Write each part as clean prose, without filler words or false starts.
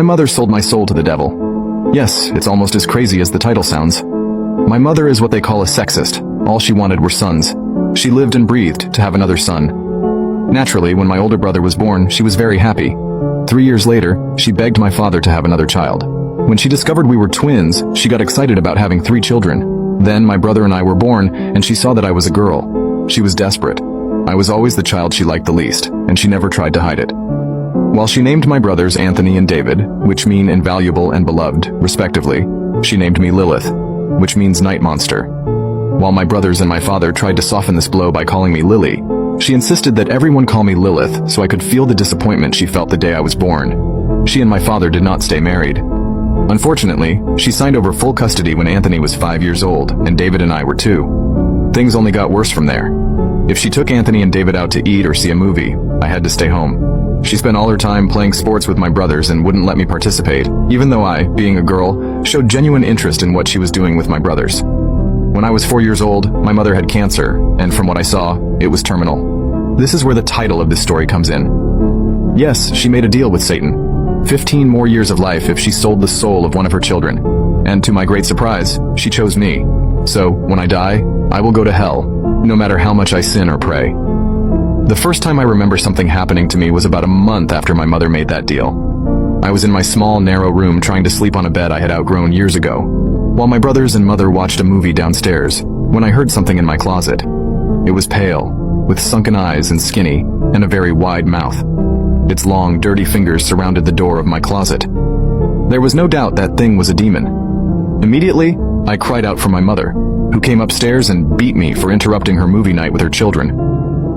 My mother sold my soul to the devil. Yes, it's almost as crazy as the title sounds. My mother is what they call a sexist. All she wanted were sons. She lived and breathed to have another son. Naturally, when my older brother was born, she was very happy. 3 years later, she begged my father to have another child. When she discovered we were twins, she got excited about having 3 children. Then my brother and I were born, and she saw that I was a girl. She was desperate. I was always the child she liked the least, and she never tried to hide it. While she named my brothers Anthony and David, which mean invaluable and beloved, respectively, she named me Lilith, which means night monster. While my brothers and my father tried to soften this blow by calling me Lily, she insisted that everyone call me Lilith so I could feel the disappointment she felt the day I was born. She and my father did not stay married. Unfortunately, she signed over full custody when Anthony was 5 years old and David and I were 2. Things only got worse from there. If she took Anthony and David out to eat or see a movie, I had to stay home. She spent all her time playing sports with my brothers and wouldn't let me participate, even though I, being a girl, showed genuine interest in what she was doing with my brothers. When I was 4 years old, my mother had cancer, and from what I saw, it was terminal. This is where the title of this story comes in. Yes, she made a deal with Satan. 15 more years of life if she sold the soul of one of her children. And to my great surprise, she chose me. So, when I die, I will go to hell, no matter how much I sin or pray. The first time I remember something happening to me was about a month after my mother made that deal. I was in my small, narrow room trying to sleep on a bed I had outgrown years ago, while my brothers and mother watched a movie downstairs, when I heard something in my closet. It was pale, with sunken eyes and skinny, and a very wide mouth. Its long, dirty fingers surrounded the door of my closet. There was no doubt that thing was a demon. Immediately, I cried out for my mother, who came upstairs and beat me for interrupting her movie night with her children.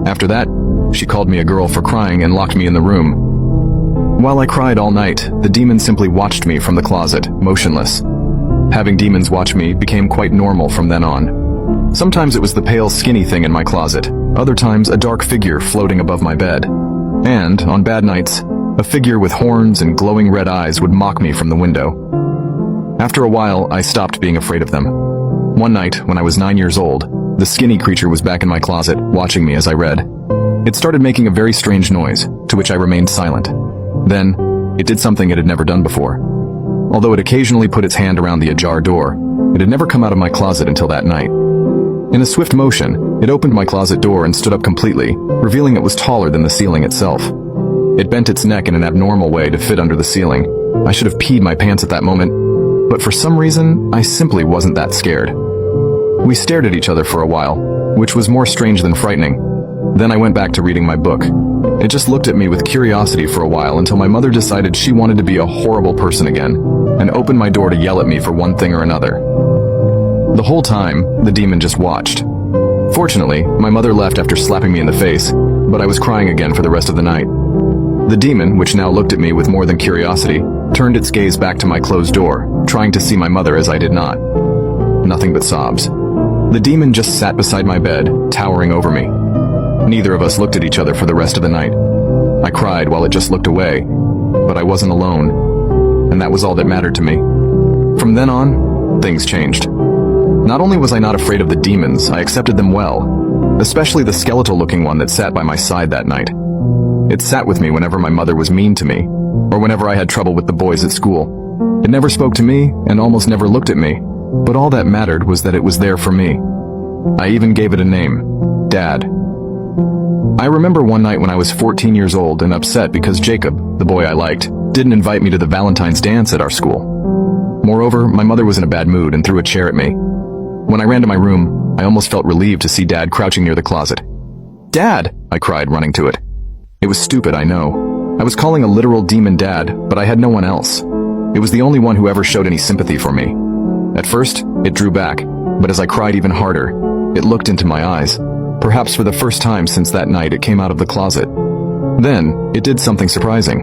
After that, she called me a girl for crying and locked me in the room. While I cried all night, the demon simply watched me from the closet, motionless. Having demons watch me became quite normal from then on. Sometimes it was the pale, skinny thing in my closet, other times a dark figure floating above my bed. And, on bad nights, a figure with horns and glowing red eyes would mock me from the window. After a while, I stopped being afraid of them. One night, when I was 9 years old, the skinny creature was back in my closet, watching me as I read. It started making a very strange noise, to which I remained silent. Then, it did something it had never done before. Although it occasionally put its hand around the ajar door, it had never come out of my closet until that night. In a swift motion, it opened my closet door and stood up completely, revealing it was taller than the ceiling itself. It bent its neck in an abnormal way to fit under the ceiling. I should have peed my pants at that moment, but for some reason, I simply wasn't that scared. We stared at each other for a while, which was more strange than frightening. Then I went back to reading my book. It just looked at me with curiosity for a while until my mother decided she wanted to be a horrible person again, and opened my door to yell at me for one thing or another. The whole time, the demon just watched. Fortunately, my mother left after slapping me in the face, but I was crying again for the rest of the night. The demon, which now looked at me with more than curiosity, turned its gaze back to my closed door, trying to see my mother as I did not. Nothing but sobs. The demon just sat beside my bed, towering over me. Neither of us looked at each other for the rest of the night. I cried while it just looked away, but I wasn't alone, and that was all that mattered to me. From then on, things changed. Not only was I not afraid of the demons, I accepted them well, especially the skeletal-looking one that sat by my side that night. It sat with me whenever my mother was mean to me, or whenever I had trouble with the boys at school. It never spoke to me, and almost never looked at me, but all that mattered was that it was there for me. I even gave it a name, Dad. I remember one night when I was 14 years old and upset because Jacob, the boy I liked, didn't invite me to the Valentine's dance at our school. Moreover, my mother was in a bad mood and threw a chair at me. When I ran to my room, I almost felt relieved to see Dad crouching near the closet. "Dad!" I cried, running to it. It was stupid, I know. I was calling a literal demon Dad, but I had no one else. It was the only one who ever showed any sympathy for me. At first, it drew back, but as I cried even harder, it looked into my eyes. Perhaps for the first time since that night, it came out of the closet. Then, it did something surprising.